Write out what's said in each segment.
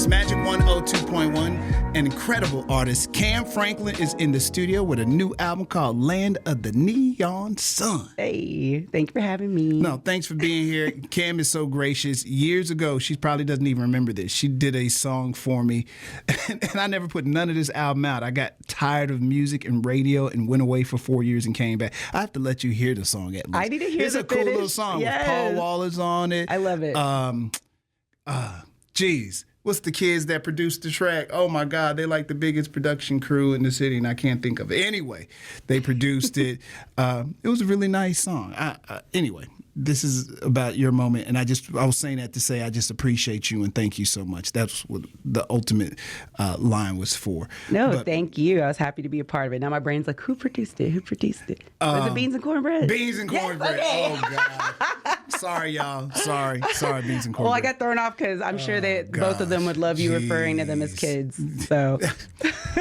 It's Magic 102.1. An incredible artist, Kam Franklin, is in the studio with a new album called Land of the Neon Sun. Hey, thank you for having me. No, thanks for being here. Kam is so gracious. Years ago, she probably doesn't even remember this. She did a song for me, and I never put none of this album out. I got tired of music and radio and went away for 4 years and came back. I have to let you hear the song at least. I need to hear It's a cool little song with Paul Waller's on it. I love it. Geez. What's the kids that produced the track? Oh my God, they like the biggest production crew in the city, and I can't think of it. Anyway, they produced it. It was a really nice song. Anyway, this is about your moment, and I was saying that to say I just appreciate you and thank you so much. That's what the ultimate line was for. No, thank you. I was happy to be a part of it. Now my brain's like, who produced it? Who produced it? Was it Beans and Cornbread? Beans and Cornbread. Yes, okay. Oh God. Sorry, y'all. Sorry, Beans and Cornbread. Well, I got thrown off because I'm sure that both of them would love you referring to them as kids. So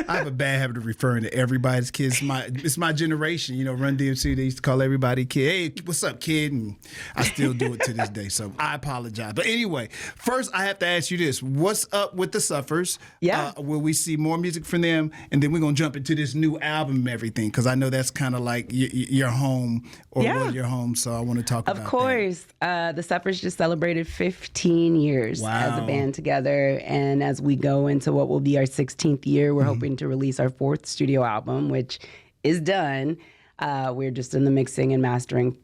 I have a bad habit of referring to everybody as kids. It's my generation. You know, Run DMC, they used to call everybody kid. Hey, what's up, kid? And I still do it to this day, so I apologize. But anyway, first I have to ask you this. What's up with the Suffers? Yeah. Will we see more music from them? And then we're going to jump into this new album and everything, because I know that's kind of like your home, or was your home, so I want to talk about that. Of course. The Suffers just celebrated 15 years as a band together, and as we go into what will be our 16th year, we're hoping to release our 4th studio album, which is done. We're just in the mixing and mastering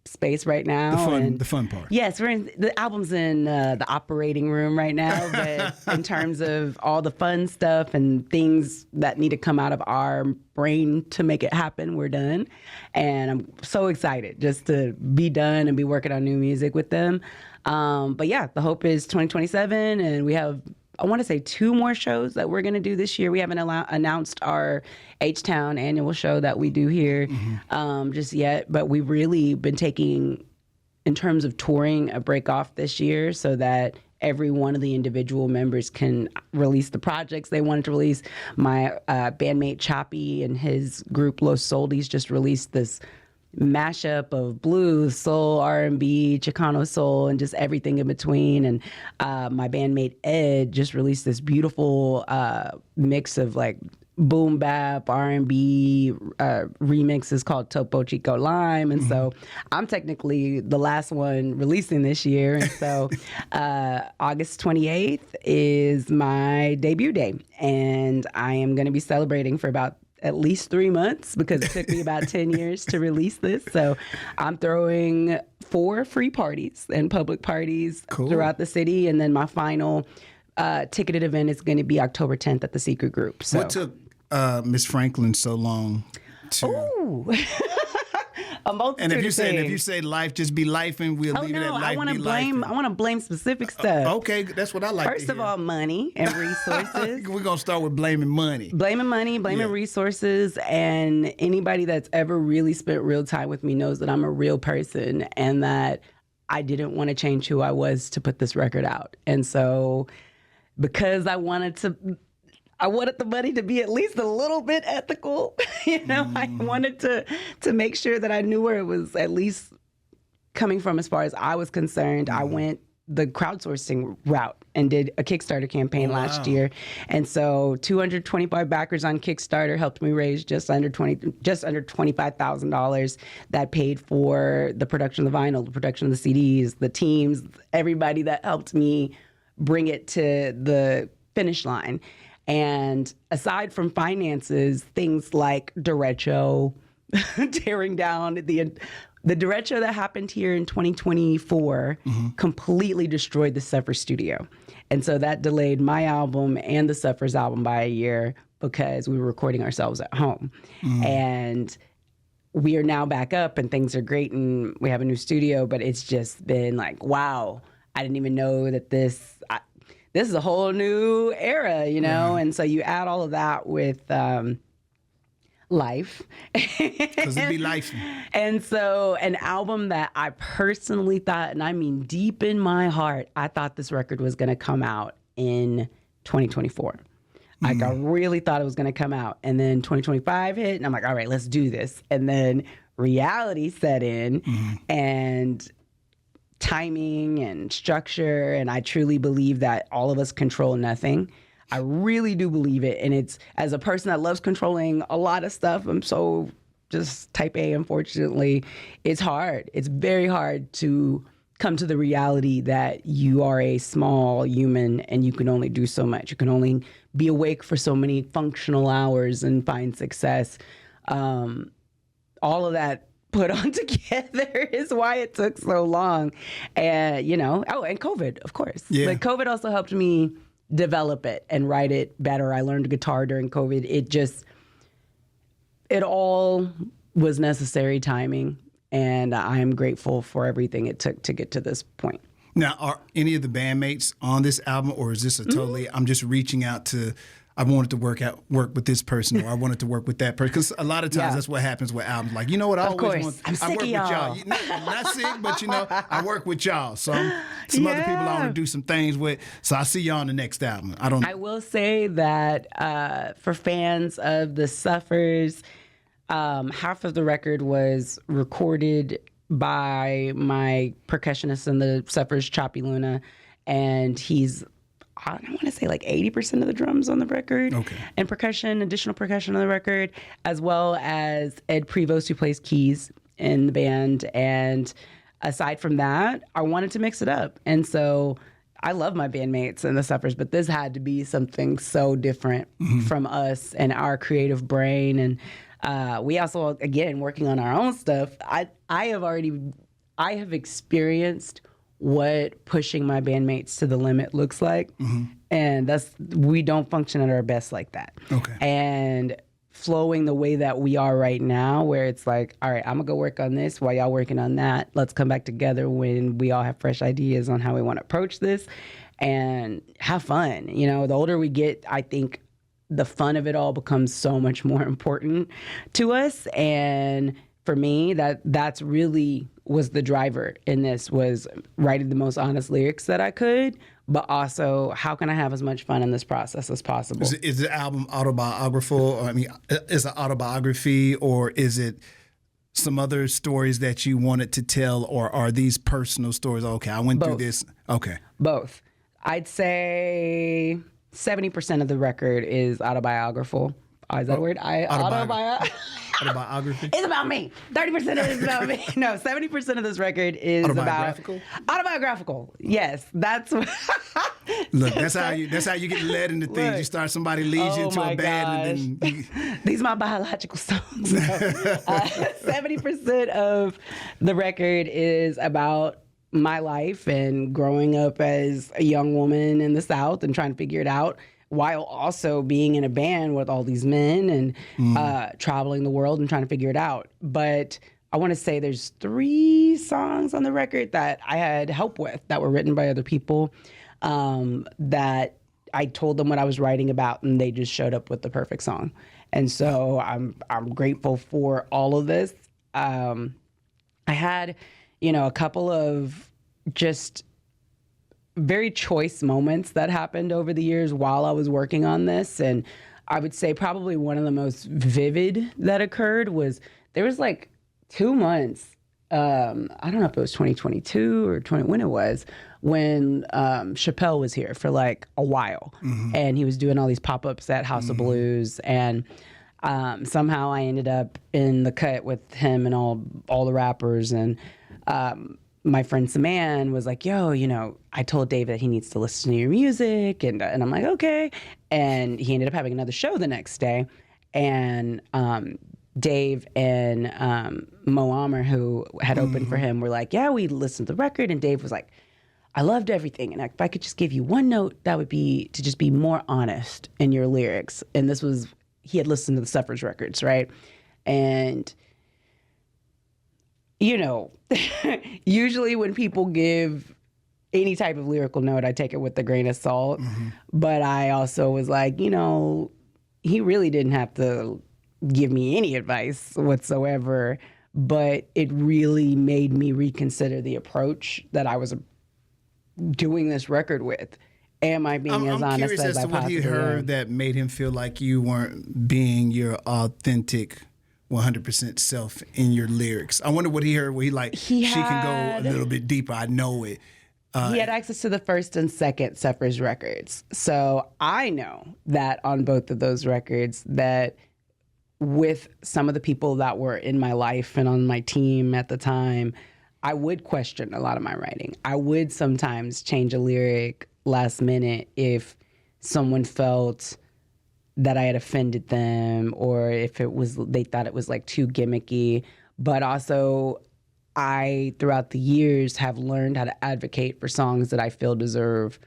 space right now. The fun part. Yes, the album's in the operating room right now, but in terms of all the fun stuff and things that need to come out of our brain to make it happen, we're done. And I'm so excited just to be done and be working on new music with them. But yeah, the hope is 2027, and we have, I want to say, 2 more shows that we're going to do this year. We haven't announced our H-Town annual show that we do here just yet, but we've really been taking, in terms of touring, a break off this year so that every one of the individual members can release the projects they wanted to release. My bandmate Choppy and his group Los Soldies just released this mashup of blues, soul, R&B, Chicano soul, and just everything in between. And my bandmate Ed just released this beautiful mix of like boom bap, R&B remixes called Topo Chico Lime. And so I'm technically the last one releasing this year. And so August 28th is my debut day. And I am going to be celebrating for about at least 3 months, because it took me about 10 years to release this. So I'm throwing 4 free parties and public parties throughout the city. And then my final ticketed event is going to be October 10th at the Secret Group. So. What took Miss Franklin so long to... Ooh. And if you say life just be life, and we'll leave it at life be life. I want to blame specific stuff. Okay, that's what I like. First of all, money and resources. We're gonna start with blaming money. Blaming resources, and anybody that's ever really spent real time with me knows that I'm a real person, and that I didn't want to change who I was to put this record out. And so, because I wanted the money to be at least a little bit ethical. I wanted to make sure that I knew where it was at least coming from as far as I was concerned. I went the crowdsourcing route and did a Kickstarter campaign last year. And so 225 backers on Kickstarter helped me raise just under $25,000 that paid for the production of the vinyl, the production of the CDs, the teams, everybody that helped me bring it to the finish line. And aside from finances, things like derecho, tearing down the derecho that happened here in 2024 completely destroyed the Suffers studio. And so that delayed my album and the Suffers album by a year, because we were recording ourselves at home. And we are now back up and things are great and we have a new studio, but it's just been like, wow, I didn't even know that this is a whole new era, And so you add all of that with life. Because it be life. And so an album that I personally thought, and I mean deep in my heart, I thought this record was going to come out in 2024. Like, I really thought it was going to come out. And then 2025 hit, and I'm like, all right, let's do this. And then reality set in, and timing and structure. And I truly believe that all of us control nothing. I really do believe it. And it's, as a person that loves controlling a lot of stuff, I'm so just type A, unfortunately. It's hard. It's very hard to come to the reality that you are a small human and you can only do so much. You can only be awake for so many functional hours and find success. All of that put on together is why it took so long. And, you know, and COVID, of course. Yeah. But COVID also helped me develop it and write it better. I learned guitar during COVID. It all was necessary timing. And I'm grateful for everything it took to get to this point. Now, are any of the bandmates on this album, or is this a totally, I'm just reaching out to, I wanted to work with this person, or I wanted to work with that person? Because a lot of times that's what happens with albums. Like, you know what, I always want, I'm I sick work of with y'all. y'all. Not sick, but you know, I work with y'all. So some other people I want to do some things with. So I see y'all on the next album. I will say that for fans of The Suffers, half of the record was recorded by my percussionist in The Suffers, Choppy Luna, and he's, I want to say like 80% of the drums on the record, and percussion, additional percussion on the record, as well as Ed Prevost, who plays keys in the band. And aside from that, I wanted to mix it up. And so I love my bandmates and The Suffers, but this had to be something so different from us and our creative brain. And we also, again, working on our own stuff. I have experienced what pushing my bandmates to the limit looks like. And we don't function at our best like that. And flowing the way that we are right now, where it's like, all right, I'm gonna go work on this while y'all working on that. Let's come back together when we all have fresh ideas on how we want to approach this and have fun. You know, the older we get, I think the fun of it all becomes so much more important to us. And for me, that's really was the driver in this, was writing the most honest lyrics that I could, but also how can I have as much fun in this process as possible. Is the album autobiographical? I mean, is it autobiography, or is it some other stories that you wanted to tell, or are these personal stories? Okay, I went through this. Okay. Both. I'd say 70% of the record is autobiographical. Is that a word? Autobiography. It's about me. 30% of it is about me. No, 70% of this record is autobiographical. Yes, that's what. Look, that's how you get led into things. Look, you start, somebody leads you into a band, and then these are my biological songs. 70% of the record is about my life and growing up as a young woman in the South and trying to figure it out, while also being in a band with all these men and traveling the world and trying to figure it out. But I want to say there's 3 songs on the record that I had help with that were written by other people, that I told them what I was writing about, and they just showed up with the perfect song. And so I'm grateful for all of this. I had, a couple of just very choice moments that happened over the years while I was working on this. And I would say probably one of the most vivid that occurred was there was like 2 months, I don't know if it was 2022 or when it was, when Chappelle was here for like a while. And he was doing all these pop-ups at House of Blues. And somehow I ended up in the cut with him and all the rappers. And my friend Saman was like, yo, I told Dave that he needs to listen to your music. And I'm like, okay. And he ended up having another show the next day. And Dave and Mo Amer, who had opened for him, were like, yeah, we listened to the record. And Dave was like, I loved everything. And if I could just give you one note, that would be to just be more honest in your lyrics. And this was, he had listened to the Suffers records, right? And usually when people give any type of lyrical note, I take it with a grain of salt. But I also was like, he really didn't have to give me any advice whatsoever. But it really made me reconsider the approach that I was doing this record with. Am I being as honest as I possibly am? I'm curious as to what he heard that made him feel like you weren't being your authentic 100% self in your lyrics. I wonder what he heard where he like, she can go a little bit deeper. I know it. He had access to the first and second Suffers records. So I know that on both of those records that with some of the people that were in my life and on my team at the time, I would question a lot of my writing. I would sometimes change a lyric last minute if someone felt that I had offended them or if they thought it was like too gimmicky. But also I, throughout the years, have learned how to advocate for songs that I feel deserve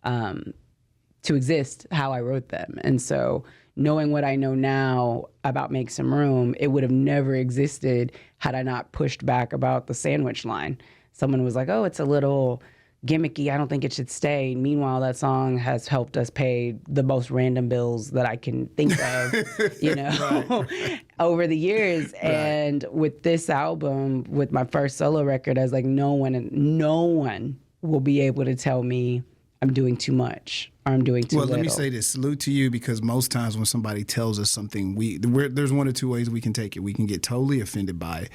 to exist how I wrote them. And so knowing what I know now about Make Some Room, it would have never existed had I not pushed back about the sandwich line. Someone was like, oh, it's a little gimmicky. I don't think it should stay. Meanwhile, that song has helped us pay the most random bills that I can think of, over the years. Right. And with this album, with my first solo record, I was like, no one will be able to tell me I'm doing too much or I'm doing too little. Well, let me say this. Salute to you, because most times when somebody tells us something, there's one or two ways we can take it. We can get totally offended by it,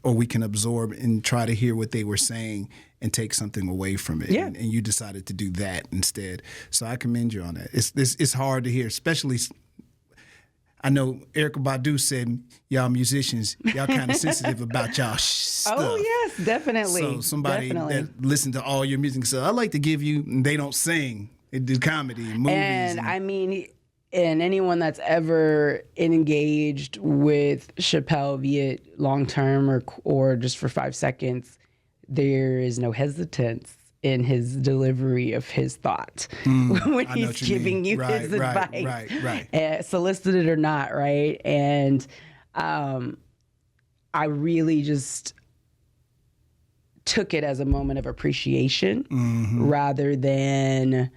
or we can absorb and try to hear what they were saying and take something away from it. Yeah. And you decided to do that instead. So I commend you on that. It's hard to hear, especially, I know Erykah Badu said, y'all musicians, y'all kind of sensitive about y'all stuff. Oh, yes, definitely. So somebody that listened to all your music and said, I like to give you, and they don't sing. They do comedy and movies. And I mean, and anyone that's ever engaged with Chappelle, be it long term or just for 5 seconds, there is no hesitance in his delivery of his thought when he's giving you his advice, right. Solicited or not, right? And I really just took it as a moment of appreciation rather than,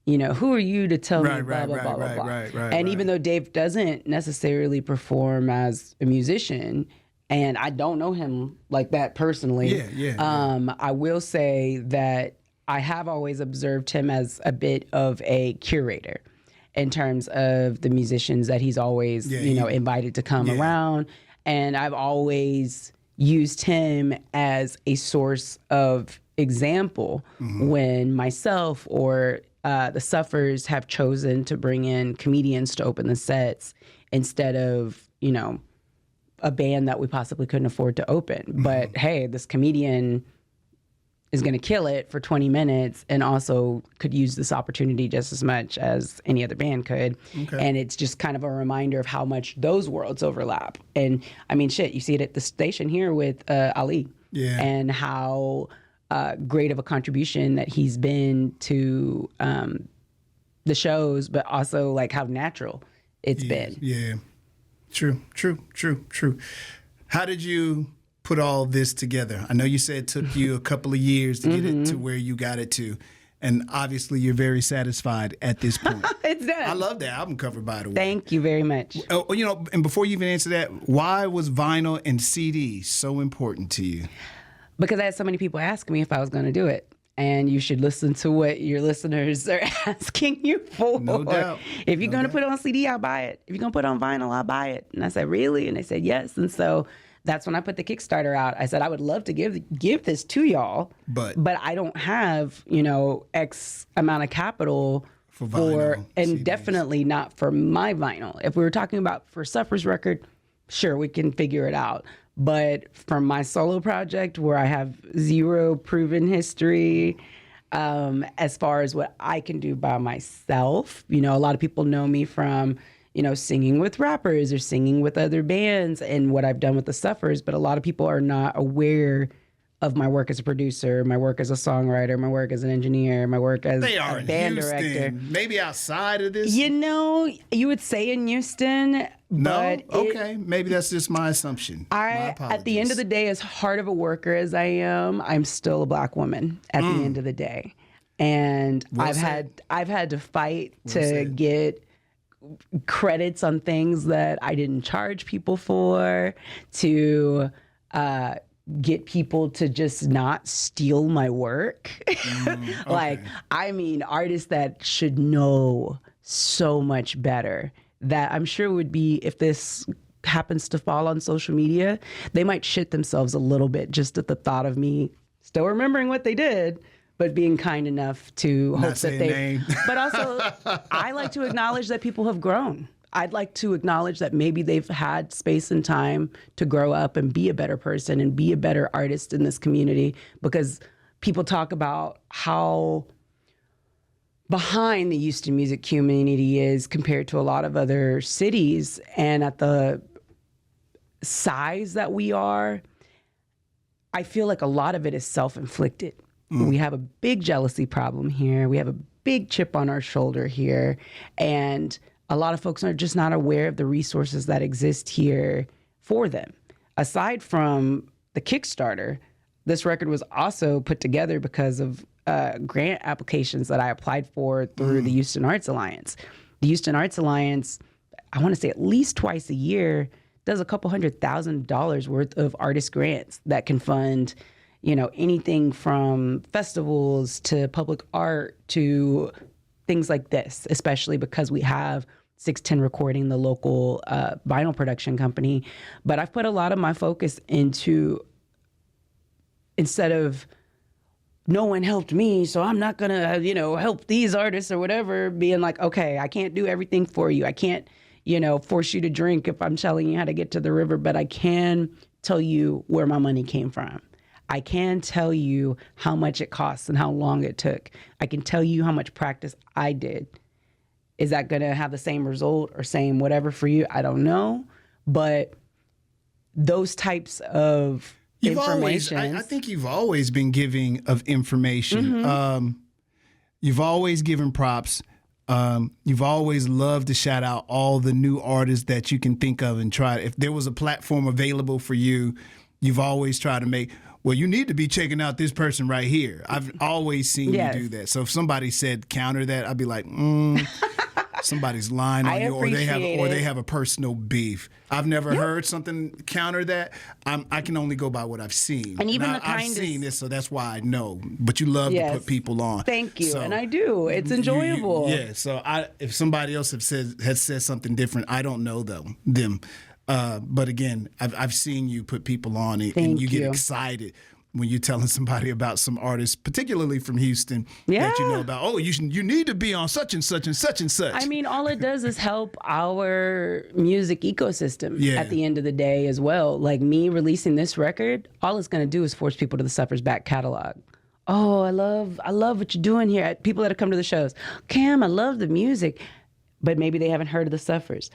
who are you to tell me blah, blah, blah, blah, blah. And even though Dave doesn't necessarily perform as a musician, and I don't know him like that personally, I will say that I have always observed him as a bit of a curator in terms of the musicians that he's always, invited to come around. And I've always used him as a source of example when myself or the Suffers have chosen to bring in comedians to open the sets instead of, a band that we possibly couldn't afford to open. But hey, this comedian is going to kill it for 20 minutes and also could use this opportunity just as much as any other band could. Okay. And it's just kind of a reminder of how much those worlds overlap. And I mean, shit, you see it at the station here with Ali and how great of a contribution that he's been to the shows, but also like how natural it's been. Yeah. True. How did you put all this together? I know you said it took you a couple of years to get it to where you got it to. And obviously you're very satisfied at this point. It's done. I love that album cover, by the way. Thank you very much. Oh, and before you even answer that, why was vinyl and CD so important to you? Because I had so many people ask me if I was going to do it. And you should listen to what your listeners are asking you for. No doubt. If you're going to put it on CD, I'll buy it. If you're going to put it on vinyl, I'll buy it. And I said, really? And they said, yes. And so that's when I put the Kickstarter out. I said, I would love to give this to y'all, but I don't have, X amount of capital for vinyl, and CDs. Definitely not for my vinyl. If we were talking about for Suffer's record, sure, we can figure it out. But for my solo project, where I have zero proven history, as far as what I can do by myself, a lot of people know me from, singing with rappers or singing with other bands and what I've done with the Suffers. But a lot of people are not aware of my work as a producer, my work as a songwriter, my work as an engineer, my work as a band director. Maybe outside of this? You would say in Houston. But okay. Maybe that's just my assumption. At the end of the day, as hard of a worker as I am, I'm still a Black woman at the end of the day. And I've had to fight to get credits on things that I didn't charge people for, to get people to just not steal my work. Okay. Artists that should know so much better, that I'm sure would be, if this happens to fall on social media, they might shit themselves a little bit just at the thought of me still remembering what they did, but being kind enough to hope that they. But also, I like to acknowledge that people have grown. I'd like to acknowledge that maybe they've had space and time to grow up and be a better person and be a better artist in this community, because people talk about how behind the Houston music community is compared to a lot of other cities, and at the size that we are, I feel like a lot of it is self-inflicted. We have a big jealousy problem here. We have a big chip on our shoulder here. And a lot of folks are just not aware of the resources that exist here for them. Aside from the Kickstarter, this record was also put together because of grant applications that I applied for through the Houston Arts Alliance. The Houston Arts Alliance, I want to say at least twice a year, does a couple $100,000 worth of artist grants that can fund, you know, anything from festivals to public art to things like this, especially because we have 610 Recording, the local vinyl production company. But I've put a lot of my focus into, instead of no one helped me, so I'm not going to, you know, help these artists or whatever, being like, okay, I can't do everything for you. I can't, you know, force you to drink if I'm telling you how to get to the river, but I can tell you where my money came from. I can tell you how much it costs and how long it took. I can tell you how much practice I did. Is that going to have the same result or same whatever for you? I don't know. But those types of information. I think you've always been giving of information. You've always given props. You've always loved to shout out all the new artists that you can think of and try. If there was a platform available for you, you've always tried to make, well, you need to be checking out this person right here. I've always seen you do that. So if somebody said counter that, I'd be like, somebody's lying on you, or they have a personal beef. I've never heard something counter that. I can only go by what I've seen. And even I've seen this, so that's why I know. But you love to put people on. Thank you, so, and I do. It's enjoyable. So if somebody else has said something different, I don't know them. But again, I've seen you put people on it, and you get excited when you're telling somebody about some artists, particularly from Houston, that you know about. Oh, you need to be on such and such and such and such. I mean, all it does is help our music ecosystem at the end of the day as well. Like me releasing this record, all it's going to do is force people to the Suffer's back catalog. Oh, I love what you're doing here. People that have come to the shows. Kam, I love the music, but maybe they haven't heard of the Suffers.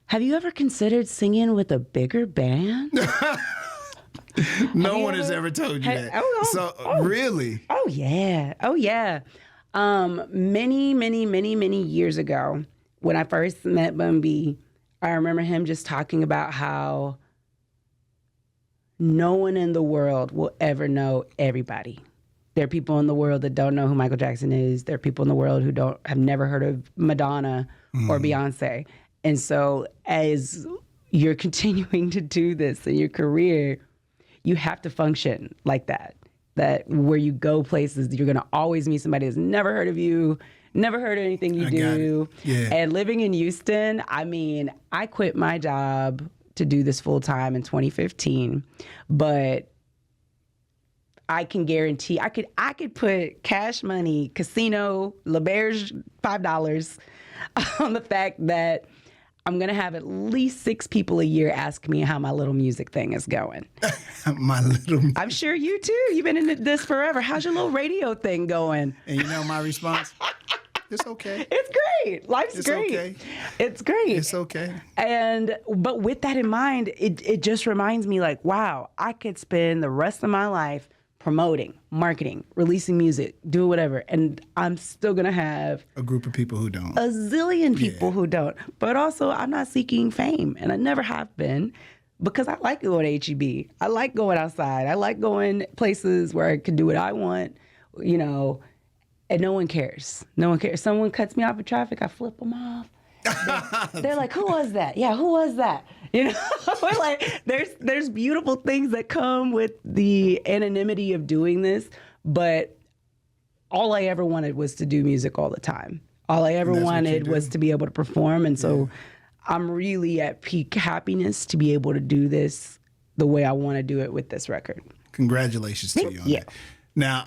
Have you ever considered singing with a bigger band? No one has ever told you that. Really? Oh, yeah. Many years ago, when I first met Bun B, I remember him just talking about how no one in the world will ever know everybody. There are people in the world that don't know who Michael Jackson is. There are people in the world who have never heard of Madonna or Beyonce. And so as you're continuing to do this in your career, you have to function like that where you go places, you're going to always meet somebody who's never heard of you, never heard of anything you do. Yeah. And living in Houston, I mean, I quit my job to do this full time in 2015, but I can guarantee I could put cash money, casino, LeBear's $5 on the fact that I'm going to have at least 6 people a year ask me how my little music thing is going. I'm sure you too. You've been in this forever. How's your little radio thing going? And you know my response? It's okay. It's great. Life's great. Okay. It's great. It's okay. But with that in mind, it just reminds me like, wow, I could spend the rest of my life promoting, marketing, releasing music, doing whatever. And I'm still going to have a group of people who don't. A zillion people who don't. But also, I'm not seeking fame. And I never have been, because I like going to HEB. I like going outside. I like going places where I can do what I want, you know, and no one cares. No one cares. Someone cuts me off in traffic, I flip them off. They're like, who was that? Yeah, who was that? You know, like there's beautiful things that come with the anonymity of doing this, but all I ever wanted was to do music all the time. All I ever wanted was to be able to perform, and so I'm really at peak happiness to be able to do this the way I want to do it with this record. Congratulations to you on that. Now,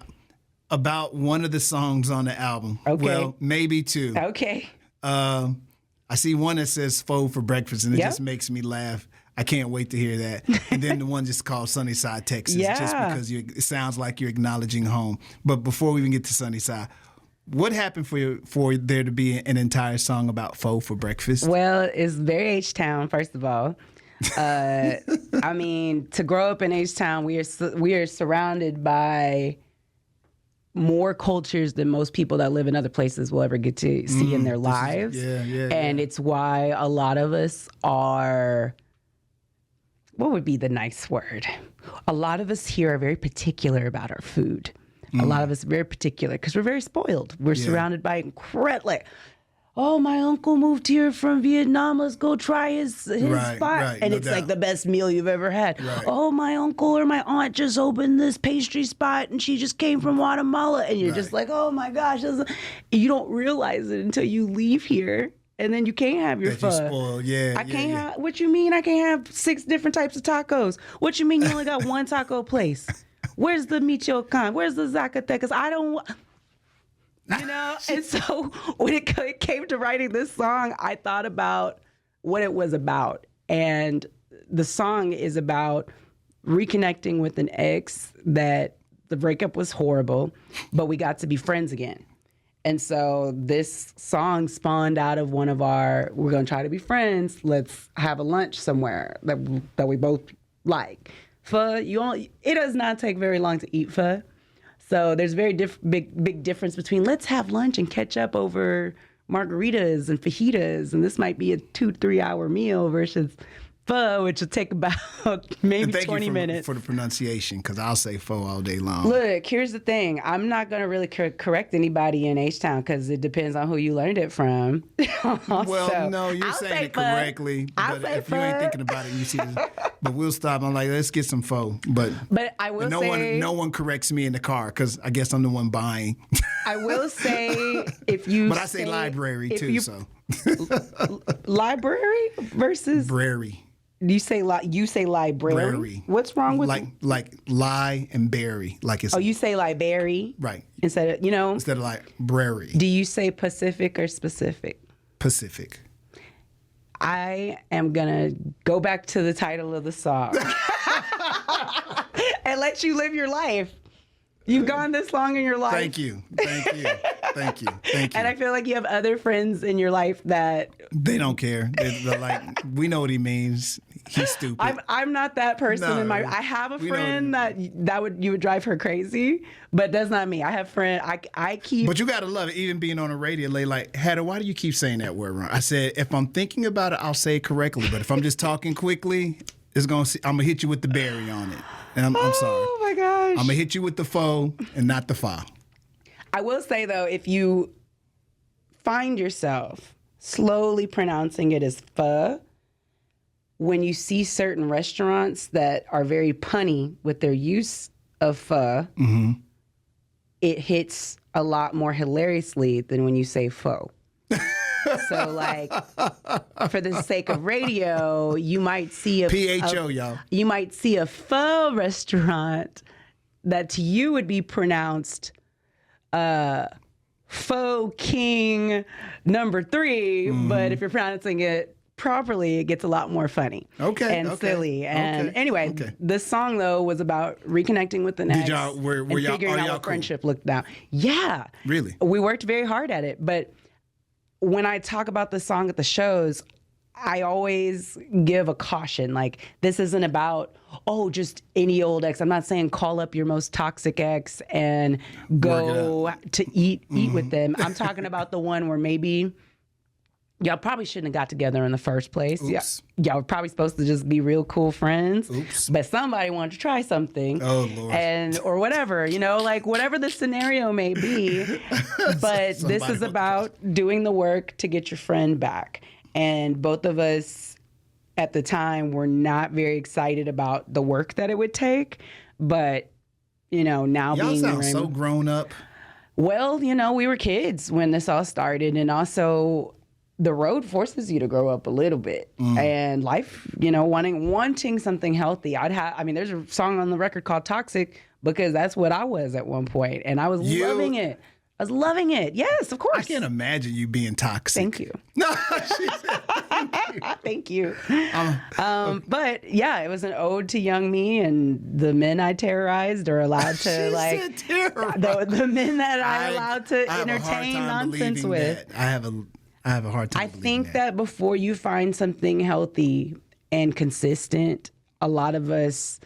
about one of the songs on the album. Okay. Well, maybe two. Okay. I see one that says "Pho for breakfast," and it just makes me laugh. I can't wait to hear that. And then the one just called Sunnyside, Texas, just because it sounds like you're acknowledging home. But before we even get to Sunnyside, what happened for there to be an entire song about pho for breakfast? Well, it's very H-Town, first of all. I mean, to grow up in H-Town, we are surrounded by more cultures than most people that live in other places will ever get to see in their lives. And it's why a lot of us are, what would be the nice word? A lot of us here are very particular about our food. A lot of us are very particular because we're very spoiled. We're surrounded by incredible, oh, my uncle moved here from Vietnam. Let's go try his spot. Right, and no it's doubt. like the best meal you've ever had. Right. Oh, my uncle or my aunt just opened this pastry spot and she just came from Guatemala. And you're just like, oh my gosh. You don't realize it until you leave here. And then you can't have your That you pho. spoil. I can't have, what you mean I can't have 6 different types of tacos? What you mean you only got one taco place? Where's the Michoacan? Where's the Zacatecas? I don't want... You know, and so when it came to writing this song, I thought about what it was about. And the song is about reconnecting with an ex that the breakup was horrible, but we got to be friends again. And so this song spawned out of one of our, we're going to try to be friends. Let's have a lunch somewhere that we both like. Pho, it does not take very long to eat pho. So there's very big difference between let's have lunch and catch up over margaritas and fajitas, and this might be a 2-3 hour meal versus pho, which will take about maybe 20 minutes. For the pronunciation, because I'll say pho all day long. Look, here's the thing. I'm not going to really correct anybody in H-Town because it depends on who you learned it from. Well, no, you're saying it correctly. But if you ain't thinking about it, you see this. But we'll stop. I'm like, let's get some pho. But I will say... No one corrects me in the car because I guess I'm the one buying. I will say if you But I say library too, so. Library versus... Brary. You say library. Brary. What's wrong with like lie and berry? Like it's. Oh, you say library. Right. Instead of library. Do you say Pacific or specific? Pacific. I am gonna go back to the title of the song and let you live your life. You've gone this long in your life. Thank you. And I feel like you have other friends in your life that they don't care. They're like, we know what he means. He's stupid. I'm not that person I have a friend you would drive her crazy, but that's not me. I have friends I keep. But you gotta love it. Even being on the radio, they like, Hatter, why do you keep saying that word wrong? I said, if I'm thinking about it, I'll say it correctly. But if I'm just talking quickly, I'm gonna hit you with the berry on it. And I'm sorry. Oh my gosh. I'm gonna hit you with the pho and not the fa. I will say though, if you find yourself slowly pronouncing it as pho, when you see certain restaurants that are very punny with their use of pho, it hits a lot more hilariously than when you say pho. So, like, for the sake of radio, you might see y'all. You might see a pho restaurant that to you would be pronounced Pho King #3, but if you're pronouncing it properly, it gets a lot more funny and silly. And anyway, this song though was about reconnecting with the ex and figuring out what friendship looked now. Yeah, really, we worked very hard at it, but when I talk about the song at the shows, I always give a caution. Like, this isn't about, just any old ex. I'm not saying call up your most toxic ex and go to eat with them. I'm talking about the one where maybe y'all probably shouldn't have got together in the first place. Y'all were probably supposed to just be real cool friends. But somebody wanted to try something. Oh, Lord. Or whatever, like whatever the scenario may be. But this is about doing the work to get your friend back. And both of us at the time were not very excited about the work that it would take. But, now y'all being... Y'all sound so grown up. Well, we were kids when this all started. And also... the road forces you to grow up a little bit, and life, wanting something healthy. There's a song on the record called Toxic because that's what I was at one point, and I was loving it. I was loving it. Yes, of course. I can't imagine you being toxic. Thank you. No, she said thank you. But yeah, it was an ode to young me, and the men I terrorized are allowed to the men that I allowed to entertain nonsense with. I have a hard time. I think that before you find something healthy and consistent, a lot of us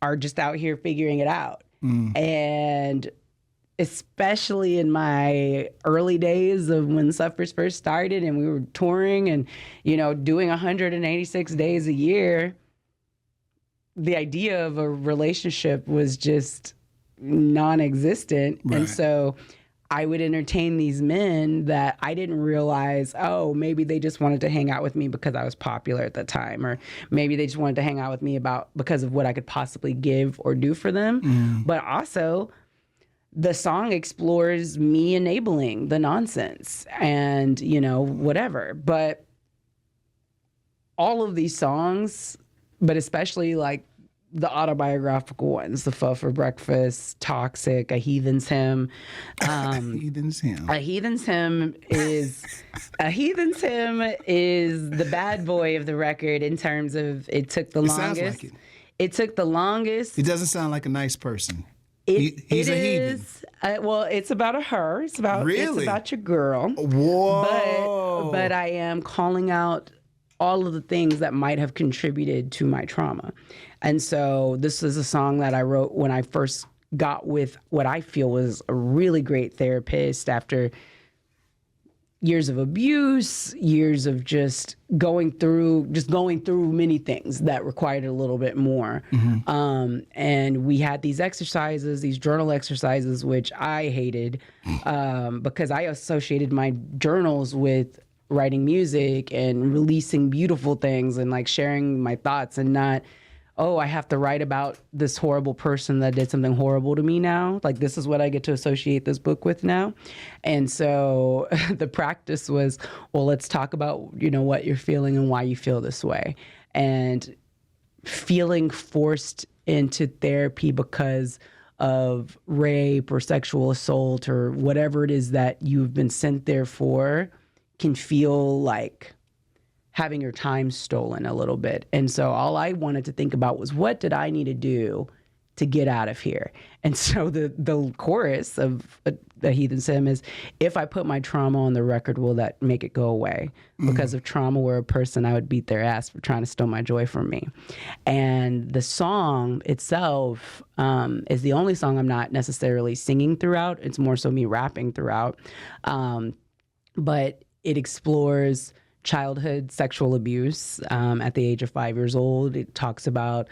are just out here figuring it out. And especially in my early days of when Suffers first started and we were touring and, doing 186 days a year, the idea of a relationship was just non-existent. Right. And so I would entertain these men that I didn't realize, maybe they just wanted to hang out with me because I was popular at the time, or maybe they just wanted to hang out with me because of what I could possibly give or do for them. But also, the song explores me enabling the nonsense and, whatever. But all of these songs, but especially like the autobiographical ones, The Pho for Breakfast, Toxic, A Heathen's Hymn. A Heathen's Hymn. A Heathen's Hymn is the bad boy of the record in terms of it took the longest. Sounds like it. It took the longest. He doesn't sound like a nice person. He's a heathen. It's about her. It's about your girl. Whoa! But I am calling out all of the things that might have contributed to my trauma, and so this is a song that I wrote when I first got with what I feel was a really great therapist after years of abuse, years of just going through many things that required a little bit more. And we had these exercises, these journal exercises, which I hated because I associated my journals with writing music and releasing beautiful things and like sharing my thoughts, and not, I have to write about this horrible person that did something horrible to me now. Like, this is what I get to associate this book with now. And so the practice was, let's talk about, what you're feeling and why you feel this way. And feeling forced into therapy because of rape or sexual assault or whatever it is that you've been sent there for can feel like having your time stolen a little bit. And so all I wanted to think about was, what did I need to do to get out of here? And so the chorus of the Heathen's Hymn is, if I put my trauma on the record, will that make it go away? Because if trauma were a person, I would beat their ass for trying to steal my joy from me. And the song itself is the only song I'm not necessarily singing throughout. It's more so me rapping throughout. But it explores childhood sexual abuse at the age of 5 years old. It talks about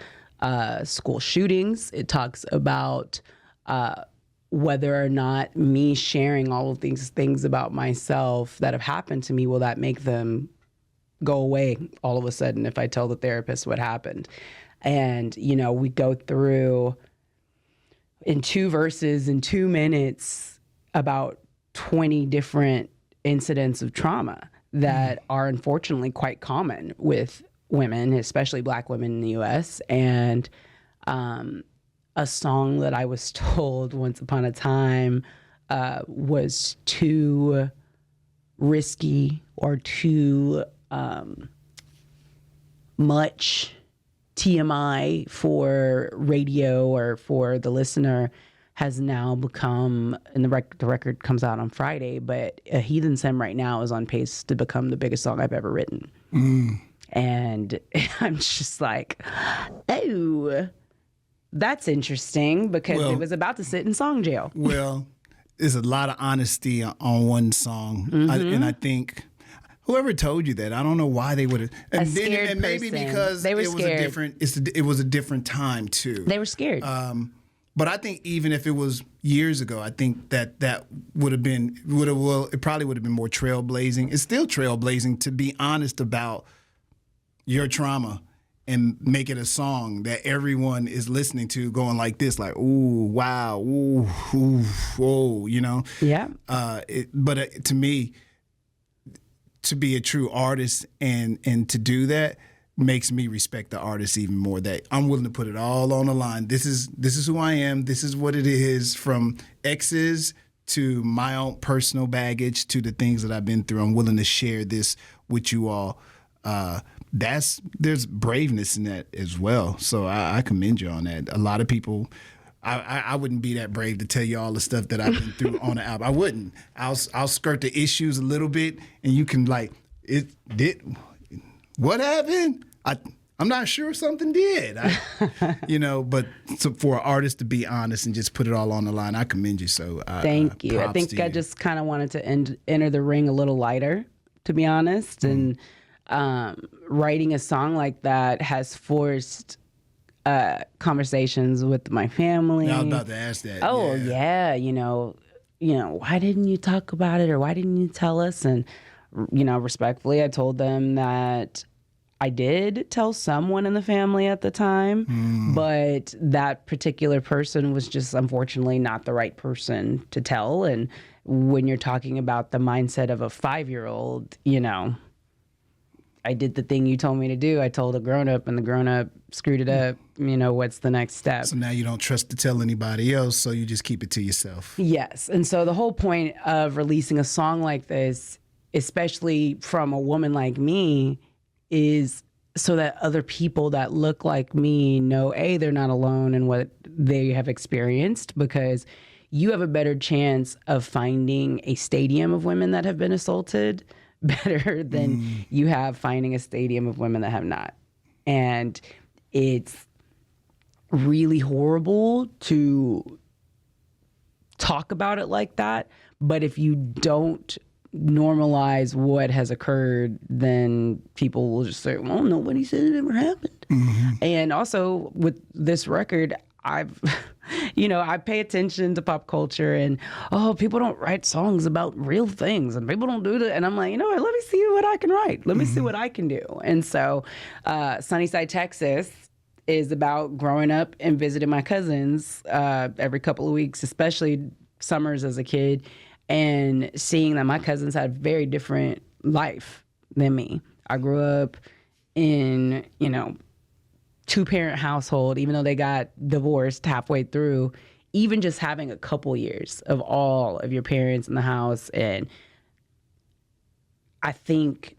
school shootings. It talks about whether or not me sharing all of these things about myself that have happened to me, will that make them go away all of a sudden if I tell the therapist what happened? And, we go through in 2 verses, in 2 minutes, about 20 different incidents of trauma that are unfortunately quite common with women, especially Black women in the U.S. And a song that I was told once upon a time was too risky or too much TMI for radio or for the listener has now become, and the record comes out on Friday, but A Heathen's Hymn right now is on pace to become the biggest song I've ever written. And I'm just like, oh, that's interesting, because it was about to sit in song jail. Well, there's a lot of honesty on one song. And I think whoever told you that, I don't know why they would have. And maybe because they were scared. It was a different time too. They were scared. But I think even if it was years ago, I think that would have been, it probably would have been more trailblazing. It's still trailblazing to be honest about your trauma and make it a song that everyone is listening to, going like this, like, ooh, wow, ooh, ooh, whoa, Yeah. But to me, to be a true artist and to do that makes me respect the artist even more. That I'm willing to put it all on the line. This is who I am. This is what it is, from exes to my own personal baggage to the things that I've been through. I'm willing to share this with you all. There's braveness in that as well. So I commend you on that. A lot of people, I wouldn't be that brave to tell you all the stuff that I've been through on the album. I wouldn't. I'll skirt the issues a little bit, and you can what happened? I'm not sure something did. But for an artist to be honest and just put it all on the line, I commend you. So thank you. I think I just kind of wanted to enter the ring a little lighter, to be honest. And writing a song like that has forced conversations with my family. I was about to ask that. Oh yeah, why didn't you talk about it, or why didn't you tell us? And respectfully, I told them that I did tell someone in the family at the time, but that particular person was just unfortunately not the right person to tell. And when you're talking about the mindset of a 5-year-old, I did the thing you told me to do. I told a grown-up, and the grown-up screwed it up. What's the next step? So now you don't trust to tell anybody else, so you just keep it to yourself. Yes. And so the whole point of releasing a song like this, especially from a woman like me, is so that other people that look like me know, A, they're not alone in what they have experienced, because you have a better chance of finding a stadium of women that have been assaulted better than you have finding a stadium of women that have not. And it's really horrible to talk about it like that, but if you don't normalize what has occurred, then people will just say, well, nobody said it ever happened. And also with this record, I pay attention to pop culture, and people don't write songs about real things, and people don't do that. And I'm like, let me see what I can write. Let me see what I can do. And so Sunnyside, Texas is about growing up and visiting my cousins every couple of weeks, especially summers as a kid, and seeing that my cousins had a very different life than me. I grew up in, 2-parent household, even though they got divorced halfway through. Even just having a couple years of all of your parents in the house, and I think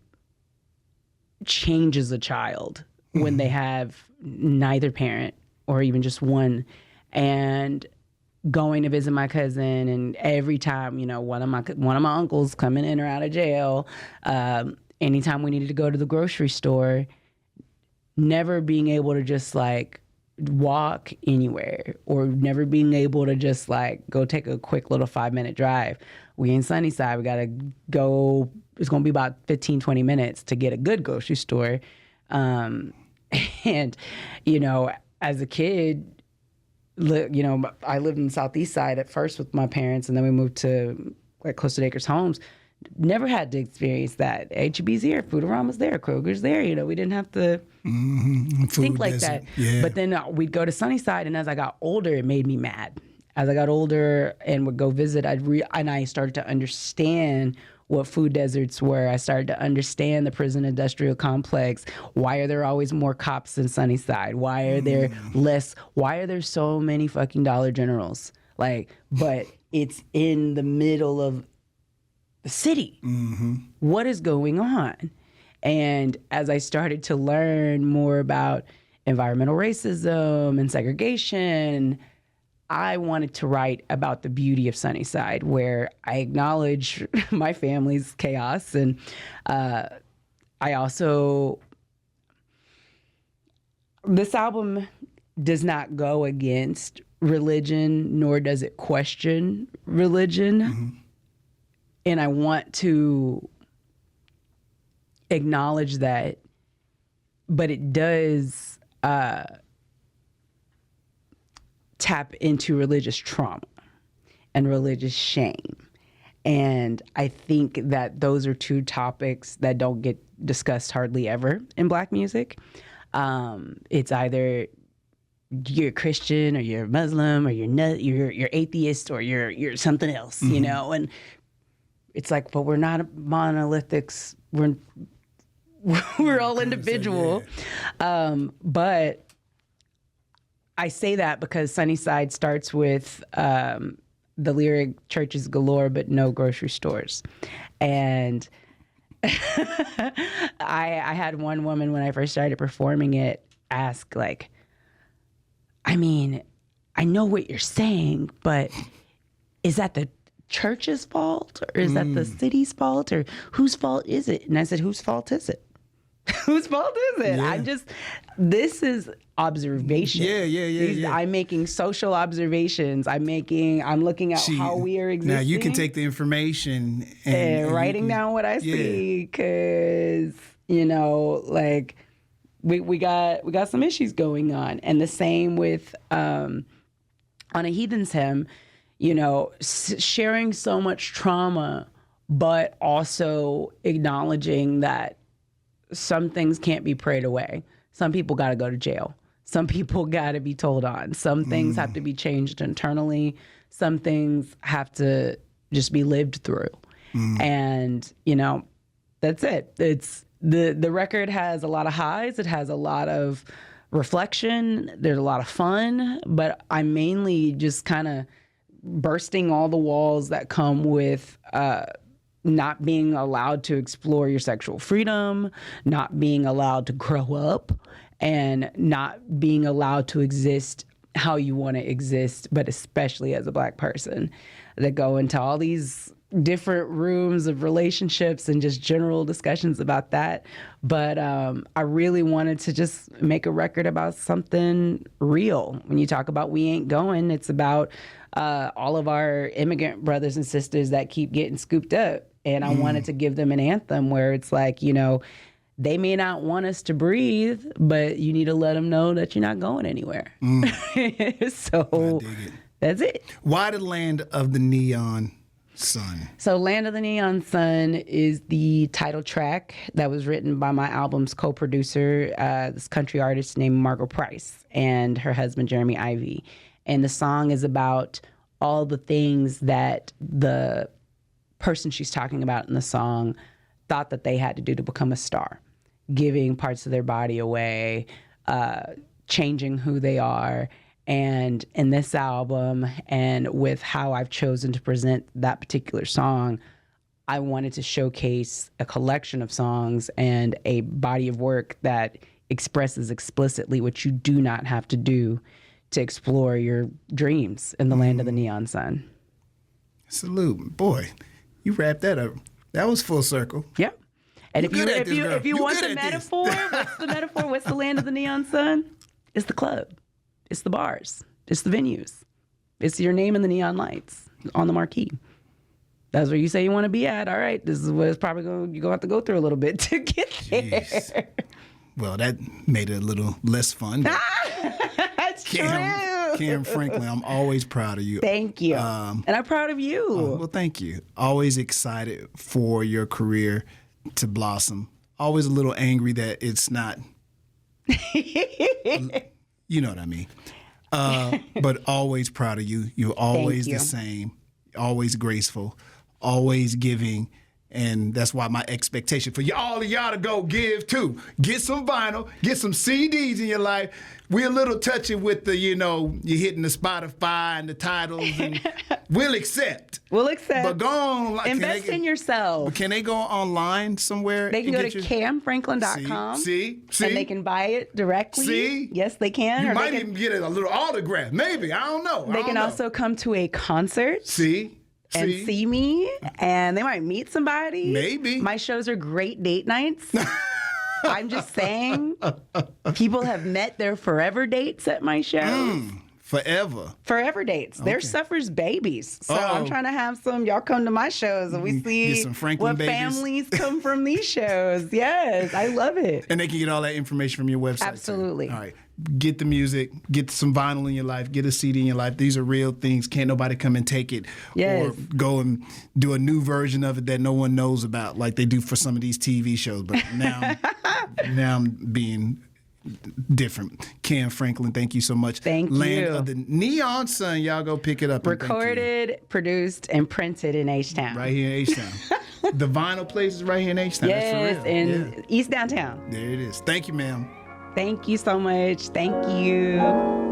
changes a child when they have neither parent or even just one. And going to visit my cousin, and every time, one of my uncles coming in or out of jail, anytime we needed to go to the grocery store, never being able to just walk anywhere, or never being able to just go take a quick little 5-minute drive. We in Sunnyside, we got to go, it's going to be about 15, 20 minutes to get a good grocery store. And, as a kid, I lived in the Southeast Side at first with my parents, and then we moved to close to Acres Homes. Never had to experience that. H-E-B's here, Foodorama's there, Kroger's there. We didn't have to think like that. Yeah. But then we'd go to Sunnyside, and as I got older, it made me mad. As I got older and would go visit, and I started to understand what food deserts were. I started to understand the prison industrial complex. Why are there always more cops in Sunnyside? Why are there less? Why are there so many fucking Dollar Generals? But it's in the middle of the city. What is going on? And as I started to learn more about environmental racism and segregation, I wanted to write about the beauty of Sunnyside, where I acknowledge my family's chaos. And I also, this album does not go against religion, nor does it question religion. And I want to acknowledge that, but it does tap into religious trauma and religious shame. And I think that those are two topics that don't get discussed hardly ever in Black music. It's either you're Christian or you're Muslim or you're atheist or you're something else, and it's like, but we're not monolithics. We're all individual. But I say that because Sunnyside starts with the lyric churches galore, but no grocery stores. And I had one woman when I first started performing it ask, like, I mean, I know what you're saying, but is that the church's fault, or is that the city's fault, or whose fault is it? And I said, whose fault is it? Whose fault is it? Yeah. This is observation. Yeah. I'm making social observations. I'm looking at how we are existing. Now you can take the information and writing down what I see, because, like, we got some issues going on. And the same with on A Heathen's Hymn, sharing so much trauma, but also acknowledging that some things can't be prayed away. Some people got to go to jail. Some people got to be told on. Some things have to be changed internally. Some things have to just be lived through. And, that's it. It's the record has a lot of highs. It has a lot of reflection. There's a lot of fun, but I'm mainly just kind of bursting all the walls that come with not being allowed to explore your sexual freedom, not being allowed to grow up, and not being allowed to exist how you want to exist, but especially as a Black person, that go into all these different rooms of relationships and just general discussions about that. But I really wanted to just make a record about something real. When you talk about We Ain't Going, it's about all of our immigrant brothers and sisters that keep getting scooped up. And I wanted to give them an anthem where it's like, they may not want us to breathe, but you need to let them know that you're not going anywhere. So that's it. Why the Land of the Neon Sun? So Land of the Neon Sun is the title track that was written by my album's co-producer, this country artist named Margot Price, and her husband, Jeremy Ivey. And the song is about all the things that the person she's talking about in the song thought that they had to do to become a star, giving parts of their body away, changing who they are. And in this album, and with how I've chosen to present that particular song, I wanted to showcase a collection of songs and a body of work that expresses explicitly what you do not have to do to explore your dreams in the land of the neon sun. Salute. Boy, you wrapped that up. That was full circle. Yep. And if you You want good the at metaphor, what's the metaphor? What's the land of the neon sun? It's the club. It's the bars. It's the venues. It's your name in the neon lights on the marquee. That's where you say you want to be at. All right, this is what it's probably you're going to have to go through a little bit to get there. Jeez. Well, that made it a little less fun. That's true. Kam Franklin, I'm always proud of you. Thank you. And I'm proud of you. Well, thank you. Always excited for your career to blossom. Always a little angry that it's not, you know what I mean. But always proud of you. You're always the same, always graceful, always giving. And that's why my expectation for all of y'all to go give too. Get some vinyl, get some CDs in your life. We're a little touchy with the, you're hitting the Spotify and the titles, and we'll accept. We'll accept. But go on. Invest in yourself. Can they go online somewhere? They can go to kamfranklin.com. See? And they can buy it directly. See? Yes, they can. You might even get a little autograph. Maybe. I don't know. They can also come to a concert. See? And see me, and they might meet somebody. Maybe. My shows are great date nights. I'm just saying, people have met their forever dates at my shows. Forever. Forever dates. Okay. They're suffers babies. So I'm trying to have some, y'all come to my shows and we see what babies. Families come from these shows. Yes, I love it. And they can get all that information from your website. Absolutely. Too. All right. Get the music, get some vinyl in your life, get a CD in your life. These are real things. Can't nobody come and take it or go and do a new version of it that no one knows about like they do for some of these TV shows. But now I'm being different. Kam Franklin, thank you so much. Thank Land you. of the Neon Sun. Y'all go pick it up. And thank you. Recorded, produced, and printed in H-Town. Right here in H-Town. The vinyl place is right here in H-Town. Yes, That's for real. in East Downtown. There it is. Thank you, ma'am. Thank you so much. Thank you.